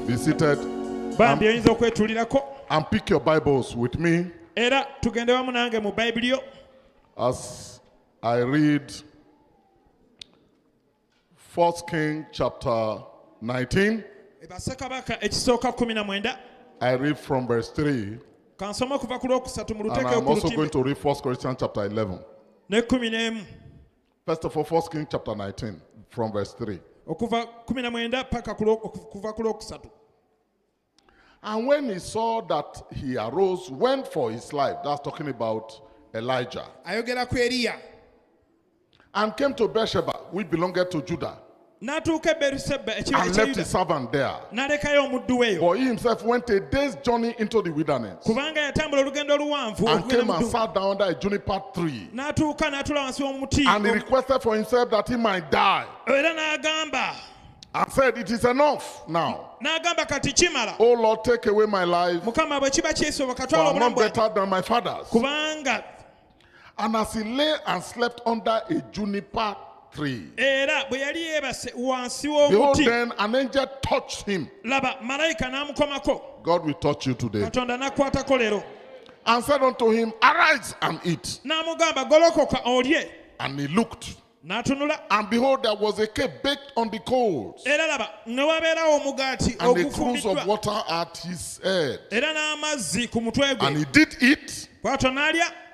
Be seated and pick your Bibles with me as I read 1 Kings chapter 19. I read from verse 3. And I'm also going to read 1 Corinthians chapter 11. First of all, 1 Kings chapter 19 from verse 3. And when he saw that he arose, went for his life. That's talking about Elijah. And came to Beersheba, which belonged to Judah. And left his servant there. For he himself went a day's journey into the wilderness. And came and sat down under a juniper tree. And he requested for himself that he might die. And said, "It is enough now. Oh Lord, take away my life, for I'm not better than my fathers." And as he lay and slept under a juniper tree, behold, then an angel touched him. God will touch you today. And said unto him, "Arise and eat." And he looked, and behold, there was a cake baked on the coals, and a cruse of water at his head. And he did eat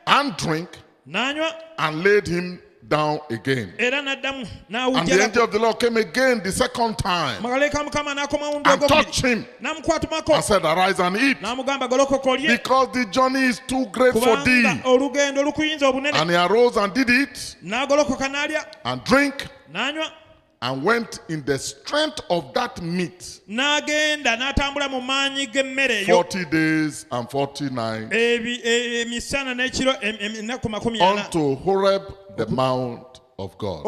and drink, and laid him down again. And the angel of the Lord came again the second time and touched him and said, "Arise and eat, because the journey is too great for thee." And he arose and did eat and drink, and went in the strength of that meat 40 days and 40 nights unto Horeb, the mount of God.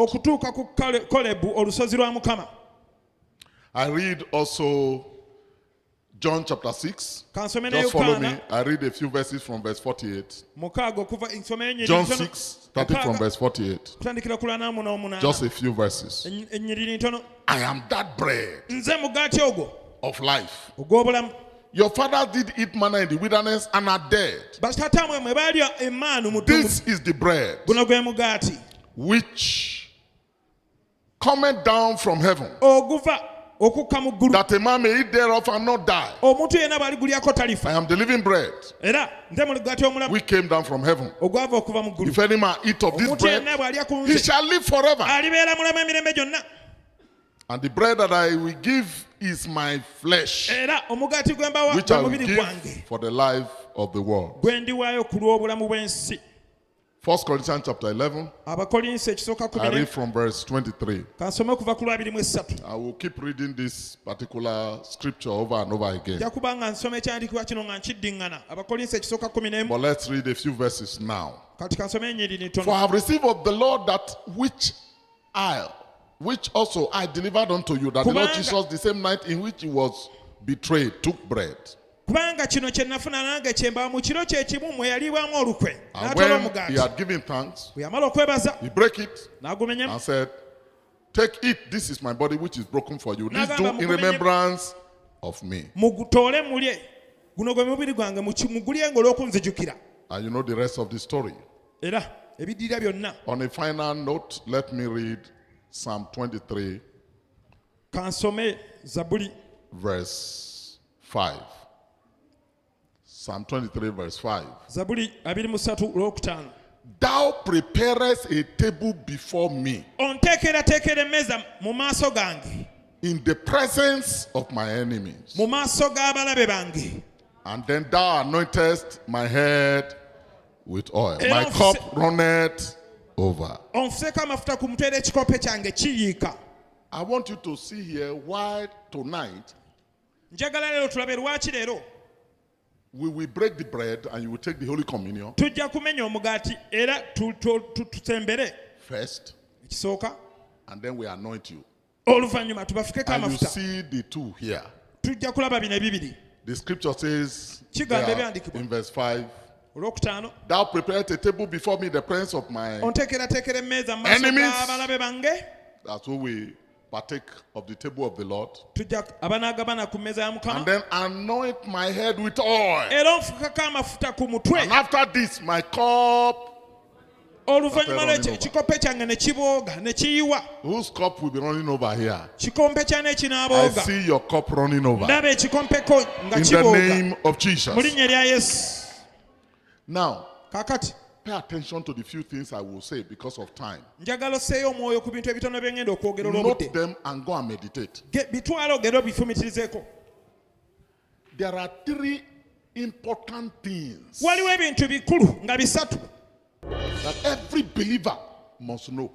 I read also John chapter 6. Just follow me. I read a few verses from verse 48. John 6, starting from verse 48. Just a few verses. I am that bread of life. Your fathers did eat manna in the wilderness and are dead. This is the bread which cometh down from heaven, that a man may eat thereof and not die. I am the living bread which came down from heaven. If any man eat of this bread, he shall live forever. And the bread that I will give is my flesh, which I will give for the life of the world. 1 Corinthians chapter 11. I read from verse 23. I will keep reading this particular scripture over and over again. But let's read a few verses now. For I have received of the Lord that which also I delivered unto you, that the Lord Jesus, the same night in which he was betrayed, took bread. And when he had given thanks, he broke it and said, "Take, eat, this is my body which is broken for you. This do in remembrance of me." And you know the rest of the story. On a final note, let me read Psalm 23, verse 5. Psalm 23, verse 5. Thou preparest a table before me in the presence of my enemies. And then thou anointest my head with oil. My cup runneth over. I want you to see here why tonight we will break the bread and you will take the Holy Communion first, and then we anoint you. And you see the two here. The scripture says in verse 5, thou prepared a table before me in the presence of my enemies. That's what we partake of the table of the Lord. And then anoint my head with oil. And after this, my cup. Whose cup will be running over here? I see your cup running over. In the name of Jesus. Now, pay attention to the few things I will say because of time. Note them and go and meditate. There are three important things that every believer must know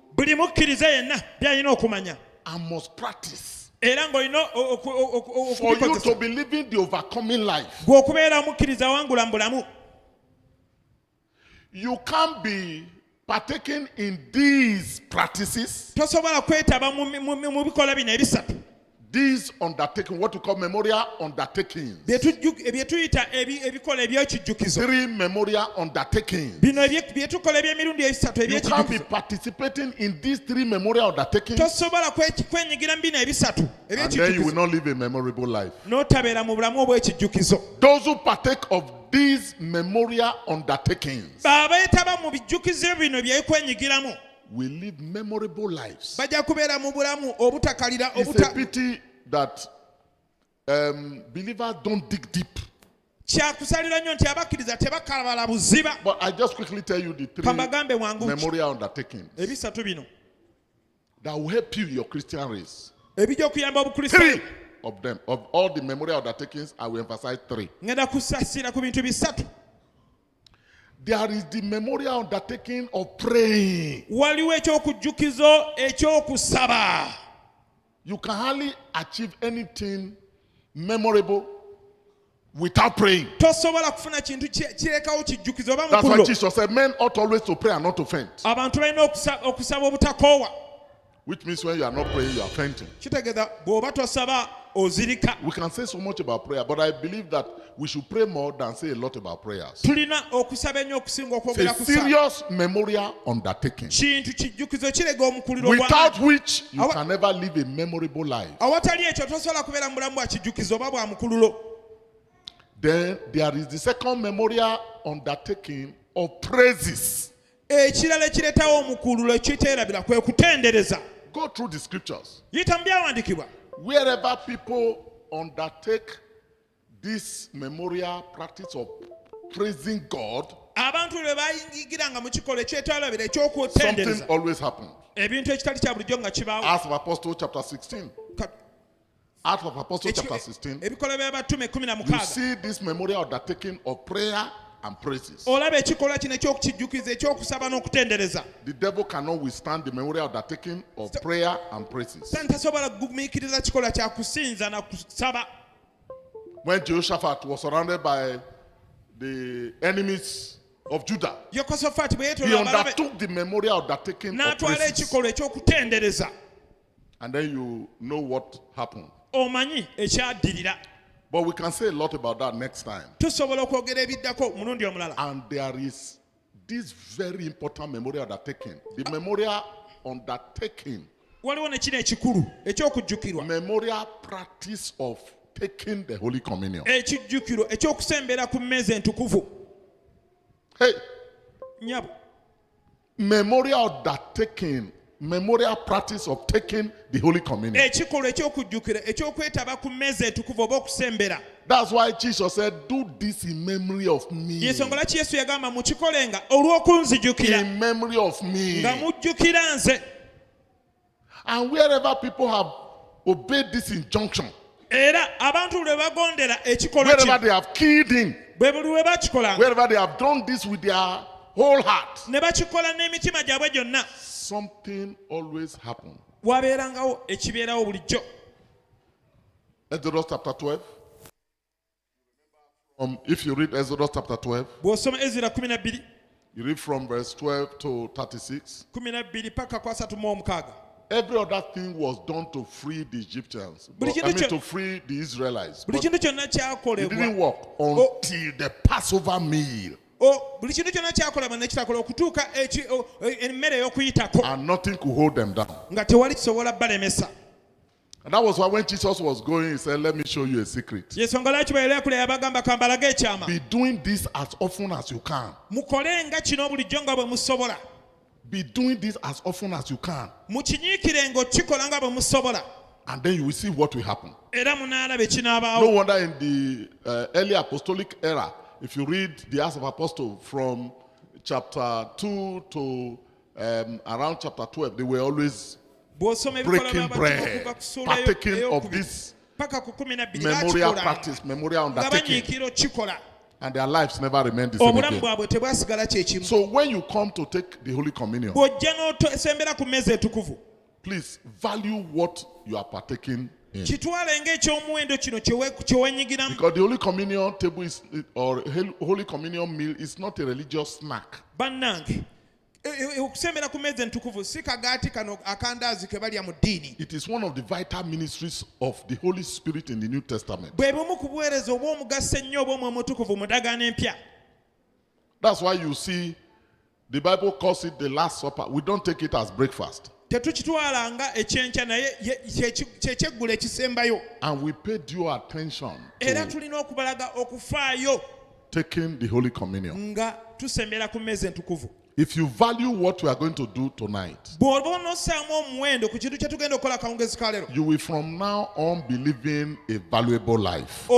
and must practice for you to be living the overcoming life. You can't be partaking in these practices, these undertaking, what we call memorial undertakings. 3 memorial undertakings. You can't be participating in these 3 memorial undertakings, and then you will not live a memorable life. Those who partake of these memorial undertakings will live memorable lives. It's a pity that believers don't dig deep. But I just quickly tell you the 3 memorial undertakings that will help you in your Christian race. 3 of them. Of all the memorial undertakings, I will emphasize 3. There is the memorial undertaking of praying. You can hardly achieve anything memorable without praying. That's why Jesus said men ought always to pray and not to faint. Which means when you are not praying, you are fainting. We can say so much about prayer, but I believe that we should pray more than say a lot about prayers. It's a serious memorial undertaking, without which you can never live a memorable life. Then there is the second memorial undertaking of praises. Go through the scriptures. Wherever people undertake this memorial practice of praising God, something always happens. Acts of Apostles chapter 16. Acts of Apostles chapter 16. You see this memorial undertaking of prayer and praises. The devil cannot withstand the memorial undertaking of prayer and praises. When Jehoshaphat was surrounded by the enemies of Judah, he undertook the memorial undertaking of praises. And then you know what happened. But we can say a lot about that next time. And there is this very important memorial undertaking. The memorial undertaking. Memorial practice of taking the Holy Communion. Hey. Memorial undertaking. Memorial practice of taking the Holy Communion. That's why Jesus said, do this in memory of me. In memory of me. And wherever people have obeyed this injunction, wherever they have keyed in, wherever they have done this with their whole heart, something always happens. Exodus chapter 12. If you read Exodus chapter 12, you read from verse 12 to 36. Every other thing was done to free the Egyptians, to free the Israelites. But it didn't work until the Passover meal. And nothing could hold them down. And that was why when Jesus was going, he said, let me show you a secret. Be doing this as often as you can. Be doing this as often as you can. And then you will see what will happen. No wonder in the early apostolic era, if you read the Acts of Apostles from chapter 2 to around chapter 12, they were always breaking bread, partaking of this memorial practice, memorial undertaking. And their lives never remained the same again. So when you come to take the Holy Communion, please value what you are partaking in. Because the Holy Communion table is, or Holy Communion meal is not a religious snack. It is one of the vital ministries of the Holy Spirit in the New Testament. That's why you see the Bible calls it the Last Supper. We don't take it as breakfast. And we pay due attention to taking the Holy Communion. If you value what we are going to do tonight, you will from now on be living a valuable life. The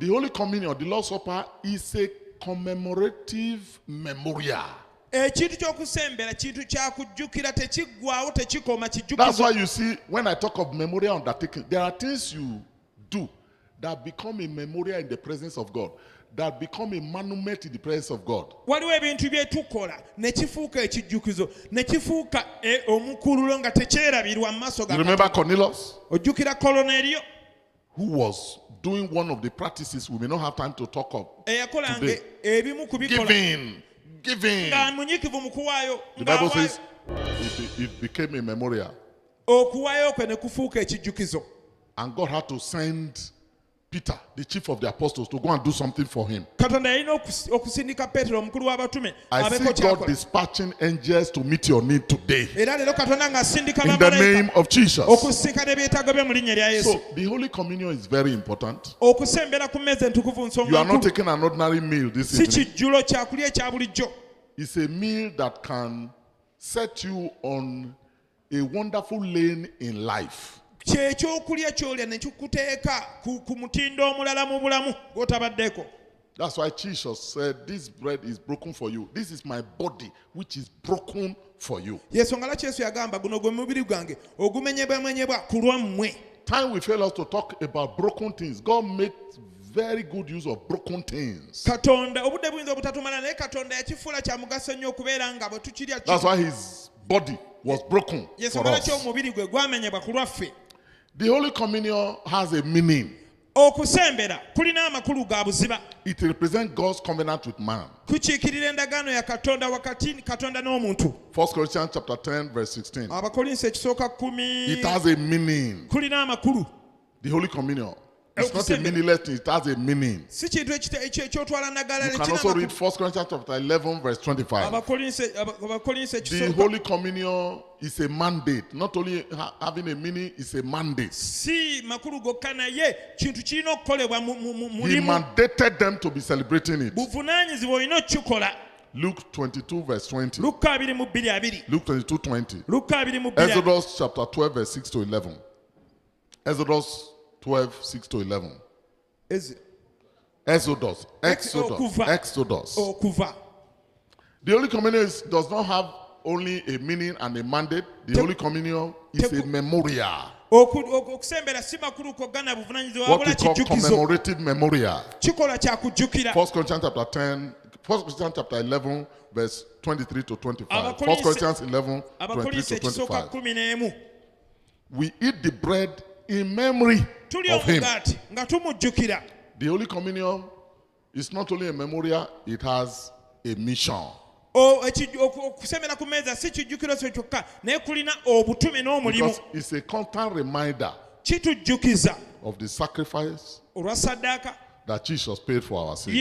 Holy Communion, the Lord's Supper, is a commemorative memorial. That's why you see, when I talk of memorial undertaking, there are things you do that become a memorial in the presence of God, that become a monument in the presence of God. You remember Cornelius, who was doing one of the practices we may not have time to talk of today. Giving. The Bible says it became a memorial. And God had to send Peter, the chief of the apostles, to go and do something for him. I see God dispatching angels to meet your need today. In the name of Jesus. So the Holy Communion is very important. You are not taking an ordinary meal this evening. It's a meal that can set you on a wonderful lane in life. That's why Jesus said, this bread is broken for you. This is my body which is broken for you. Time will fail us to talk about broken things. God makes very good use of broken things. That's why his body was broken for us. The Holy Communion has a meaning. It represents God's covenant with man. 1 Corinthians chapter 10 verse 16. It has a meaning. The Holy Communion. It's not a meaningless thing, it has a meaning. You can also read 1 Corinthians chapter 11 verse 25. The Holy Communion is a mandate. Not only having a meaning, it's a mandate. He mandated them to be celebrating it. Luke 22 verse 20. Luke 22 20. Exodus chapter 12 verse 6 to 11. Exodus 12, 6 to 11. Exodus. The Holy Communion does not have only a meaning and a mandate. The Holy Communion is a memorial. What we call commemorative memorial. 1 Corinthians chapter 10, 1 Corinthians chapter 11, verse 23 to 25. 1 Corinthians 11, 23 to 25. We eat the bread in memory of him. The Holy Communion is not only a memorial, it has a mission. Because it's a constant reminder of the sacrifice that Jesus paid for our sins.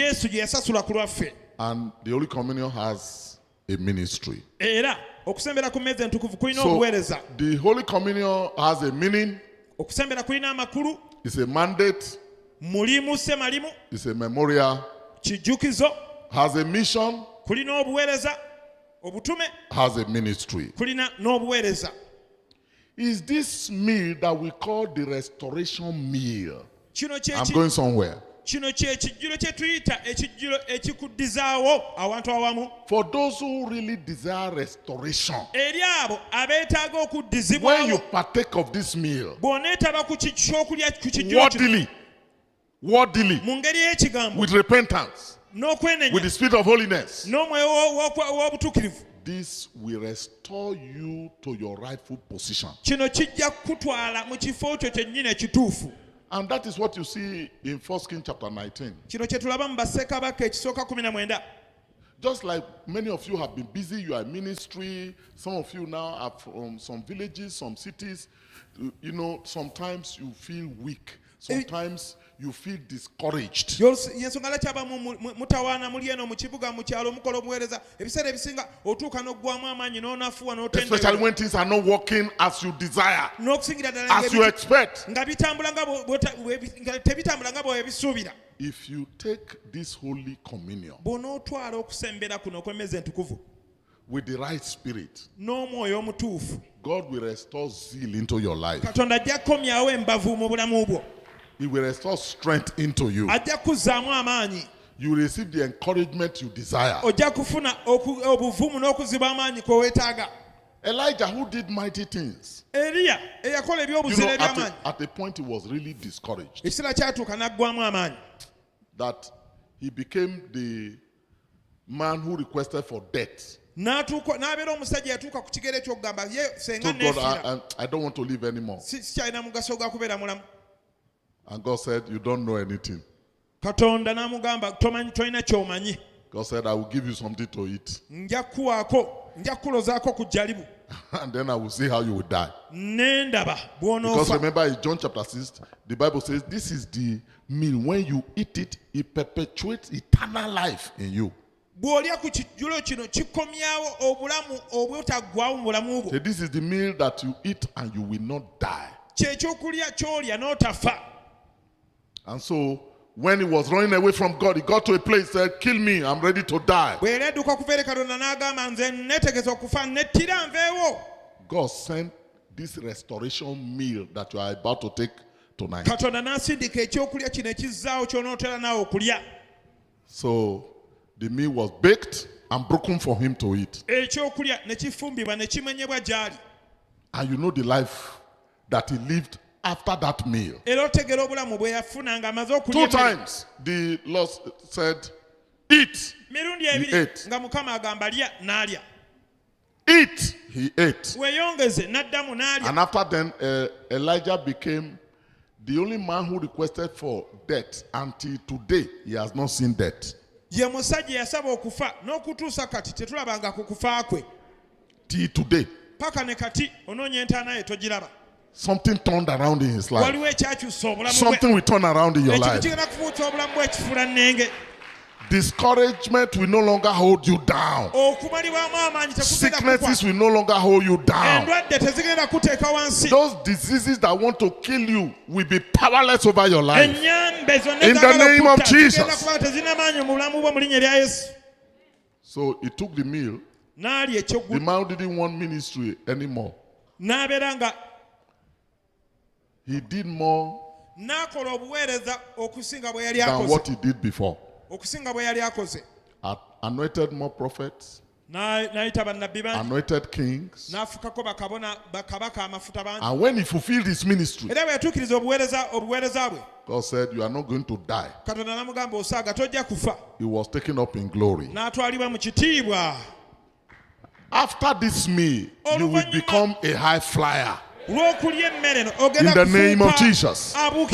And the Holy Communion has a ministry. Era okusembera ku mmeeza entukuvu kulina So obuweereza. the Holy Communion has a meaning. Okusembera kulina amakulu. It's a mandate. Mulimu semalimu. It's a memorial. Kijjukizo. Has a mission. Kulina obuweereza. Obutume. Has a ministry. Kulina n'obuweereza. Is this meal that we call the restoration meal? I'm going somewhere. Kino kyekijjulo kye tuyita ekijjulo ekikuddizaawo awantu awamu. For those who really desire restoration, eri abo abeetaaga okuddizibwawo, when you partake of this meal, bw'oneetaba ku kyokulya ku kijjulo worthily, mu ngeri y'ekigambo, with repentance, n'okwenenya, with the spirit of holiness, n'omwoyo w'obutuukirivu, this will restore you to your rightful position. Kino kijja kutwala mu kifo kyo kyennyini ekituufu. And that is what you see in 1 Kings chapter 19. Kino kye tulaba mu Bassekabaka ekisooka 19. Just like many of you have been busy, you are in ministry, some of you now are from some villages, some cities. You know, sometimes you feel weak. Sometimes you feel discouraged. Yensonga lwaki abamu mutawaana muli eno mu kibuga mu kyalo mukola obuweereza ebiseera ebisinga otuuka n'oggwamu amaanyi n'onafuwa n'otenderera. Especially when things are not working as you desire, n'okusingira ddala as you expect. nga bitambula nga tebitambula nga bw'ebisuubira. If you take this Holy Communion bw'onootwala okusembera kuno okw'emmeeza entukuvu with the right spirit, n'omwoyo omutuufu, God will restore zeal into your life. Katonda ajja kukomyawo embavu mu bulamu bwo. He will restore strength into you. Ajja kuzzaamu amaanyi. You will receive the encouragement you desire. Ojja kufuna obuvumu n'okuzibwa amaanyi kwe weetaaga. Elijah, who did mighty things, Eliya eyakola eby'obuzira eby'amaanyi, at a point he was really discouraged. Ekiseera kyatuuka n'aggwamu amaanyi. That he became the man who requested for death. N'abeera omusajja yatuuka ku kigere ky'okugamba ye senga So God, I don't want to live anymore. sikyalina mugaso gwa kubeera mulamu. And God said, you don't know anything. Katonda n'amugamba tolina ky'omanyi. God said, I will give you something to eat. Nja kukulozaako ku jjalibu. And then I will see how you will die. N'endaba bw'onoofa. Because remember in John chapter 6, the Bible says, this is the meal. When you eat it, it perpetuates eternal life in you. Bw'olya ku kijjulo kino kikomyawo obulamu obutaggwaawo mu bulamu bwo. So this is the meal that you eat and you will not die. Kyekyokulya ky'olya n'otafa. And so when he was running away from God, he got to a place, said, kill me, I'm ready to die. Bwe yali adduka kuva eri Katonda n'agamba nze neetegeeza okufa nettira nveewo. God sent this restoration meal that you are about to take tonight. Katonda n'asindika ekyokulya kino ekizzaawo ky'onootera naawe okulya. So the meal was baked and broken for him to eat. Ekyokulya ne kifumbibwa ne kimenyebwa gy'ali. And you know the life that he lived after that meal. Era otegeera obulamu bwe yafuna ng'amaze okulya. 2 times the Lord said, eat. Mirundi ebiri nga Mukama agamba lya n'alya. Eat, he ate. Weeyongeze n'addamu n'alya. And after then, Elijah became the only man who requested for death. Until today, he has not seen death. Ye musajja yasaba okufa n'okutuusa kati tetulabanga ku kufa kwe. Till today. Paka ne kati onoonya entaana ye togiraba. Something turned around in his life. Waliwo ekyakyusa obulamu bwe. Something will turn around in your Ekintu life. kigenda kufuusa obulamu bwe kifuula nnenge. Discouragement will no longer hold you down. Okumalibwamu amaanyi tekugenda kufa. Sicknesses will no longer hold you down. Endwadde tezigenda kuteeka wansi. Those diseases that want to kill you will be powerless over your life. Ennyambe zonna In the name of Jesus. zigenda kuba tezirina maanyi mu bulamu bwe mu linnya lya Yesu. So he took the meal. N'alya ekyoggulu. The man didn't want ministry anymore. N'abeera nga he did more n'akola obuweereza okusinga bwe yali than akoze. what he did before. Okusinga bwe yali akoze. Anointed more prophets. N'ayita bannabbi bangi. Anointed kings. N'afukako bakabaka amafuta bangi. And when he fulfilled his ministry, Era bwe yatuukiriza obuweereza bwe. God said, you are not going to die. Katonda n'amugamba osaaga tojja kufa. He was taken up in glory. N'atwalibwa mu kitiibwa. After this meal, you will become a high flyer. In the name of Jesus. So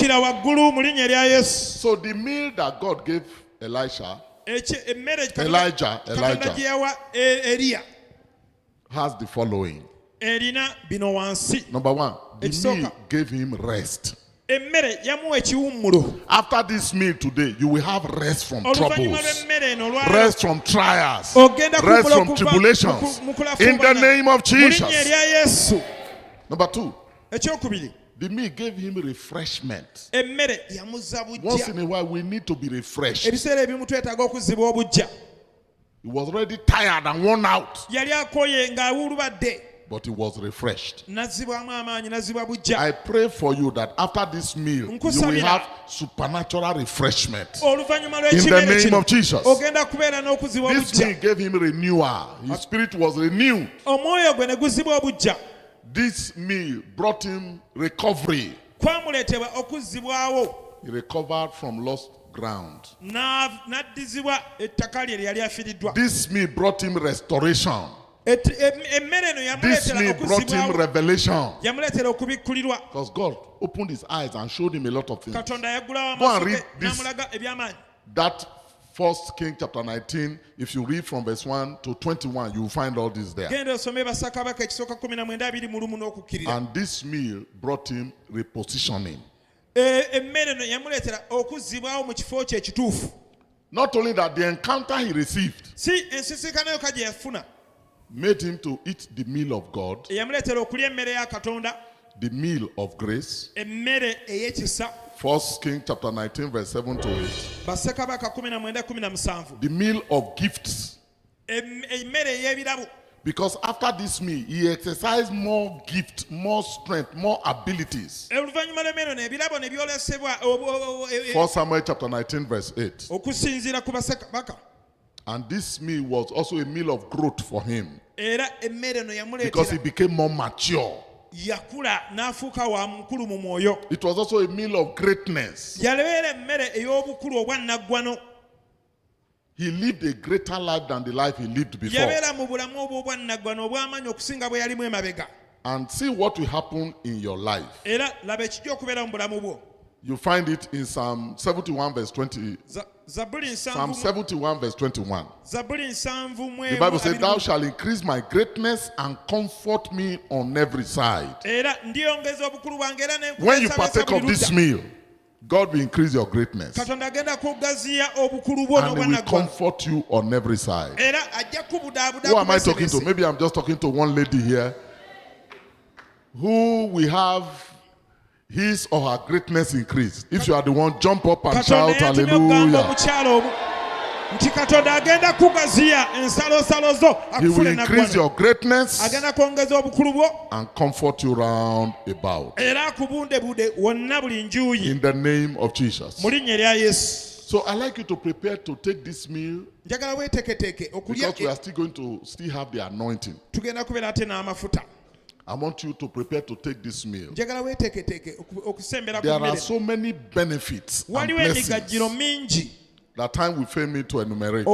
the meal that God gave Elijah has the following. Number one, the meal gave him rest. After this meal today, you will have rest from troubles, rest from trials, rest from tribulations. In the name of Jesus. Number 2. The meal gave him refreshment. Once in a while, we need to be refreshed. He was already tired and worn out, but he was refreshed. I pray for you that after this meal, you will have supernatural refreshment. In the name of Jesus. This meal gave him renewal. His spirit was renewed. This meal brought him recovery. He recovered from lost ground. This meal brought him restoration. This meal brought him revelation. Because God opened his eyes and showed him a lot of things. Go and read this. That 1 Kings chapter 19, if you read from verse 1 to 21, you will find all this there. And this meal brought him repositioning. Not only that, the encounter he received made him to eat the meal of God, the meal of grace. 1 Kings chapter 19 verse 7 to 8. The meal of gifts. Because after this meal, he exercised more gift, more strength, more abilities. 1 Samuel chapter 19 verse 8. And this meal was also a meal of growth for him. Because he became more mature. It was also a meal of greatness. He lived a greater life than the life he lived before. And see what will happen in your life. You find it in Psalm 71 verse 20. Psalm 71 verse 21. The Bible says, "Thou shalt increase my greatness and comfort me on every side." When you partake of this meal, God will increase your greatness. And He will comfort you on every side. Who am I talking to? Maybe I'm just talking to one lady here who will have his or her greatness increased. If you are the one, jump up and shout hallelujah. He will increase your greatness and comfort you round about. In the name of Jesus. So I like you to prepare to take this meal, because we are still going to have the anointing. I want you to prepare to take this meal. There are so many benefits and blessings that time will fail me to enumerate.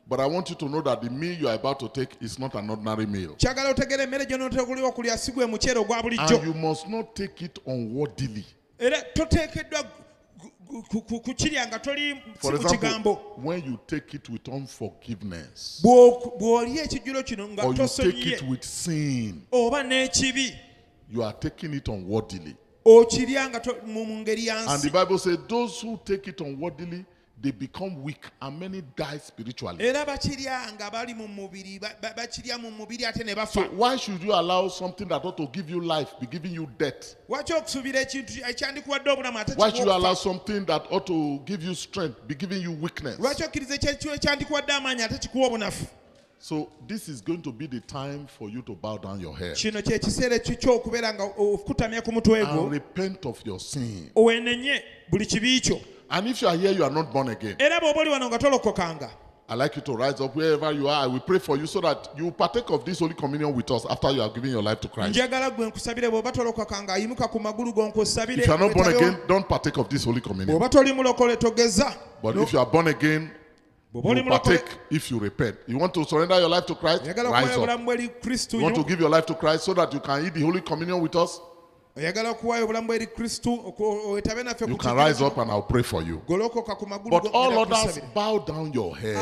But I want you to know that the meal you are about to take is not an ordinary meal. And you must not take it unworthily. For example, when you take it with unforgiveness, or you take it with sin, you are taking it unworthily. And the Bible says those who take it unworthily, they become weak and many die spiritually. So why should you allow something that ought to give you life be giving you death? Why should you allow something that ought to give you strength be giving you weakness? So this is going to be the time for you to bow down your head and repent of your sin. And if you are here, you are not born again, I'd like you to rise up wherever you are. I will pray for you so that you partake of this Holy Communion with us after you have given your life to Christ. If you are not born again, don't partake of this Holy Communion. But if you are born again, you partake if you repent. You want to surrender your life to Christ? Rise up. You want to give your life to Christ so that you can eat the Holy Communion with us? You can rise up and I'll pray for you. But all others, bow down your head.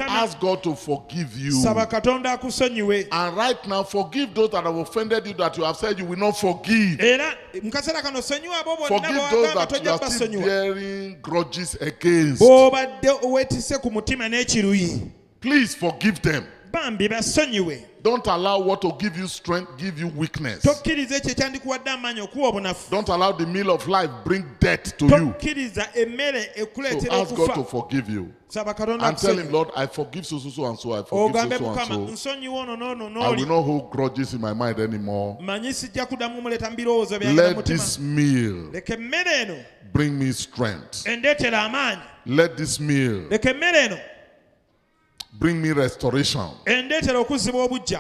Ask God to forgive you. And right now, forgive those that have offended you, that you have said you will not forgive. Forgive those that you are still bearing grudges against. Please forgive them. Don't allow what will give you strength, give you weakness. Don't allow the meal of life bring death to you. So ask God to forgive you. And tell him, Lord, I forgive so and so. I forgive so and so. I will not hold grudges in my mind anymore. Let this meal bring me strength. Let this meal bring me restoration,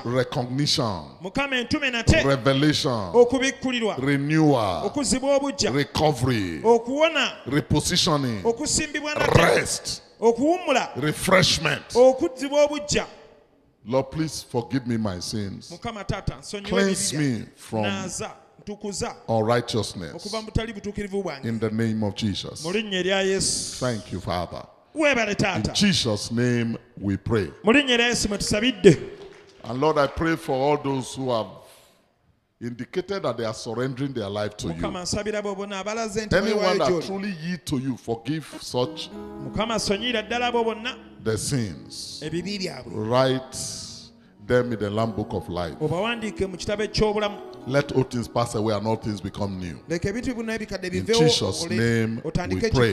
recognition, revelation, renewal, recovery, repositioning, rest, refreshment. Lord, please forgive me my sins. Cleanse me from unrighteousness. In the name of Jesus. Thank you, Father. In Jesus' name we pray. And Lord, I pray for all those who have indicated that they are surrendering their life to you. Anyone that truly yield to you, forgive such the sins. Write them in the Lamb Book of Life. Let all things pass away and all things become new. In Jesus' name we pray.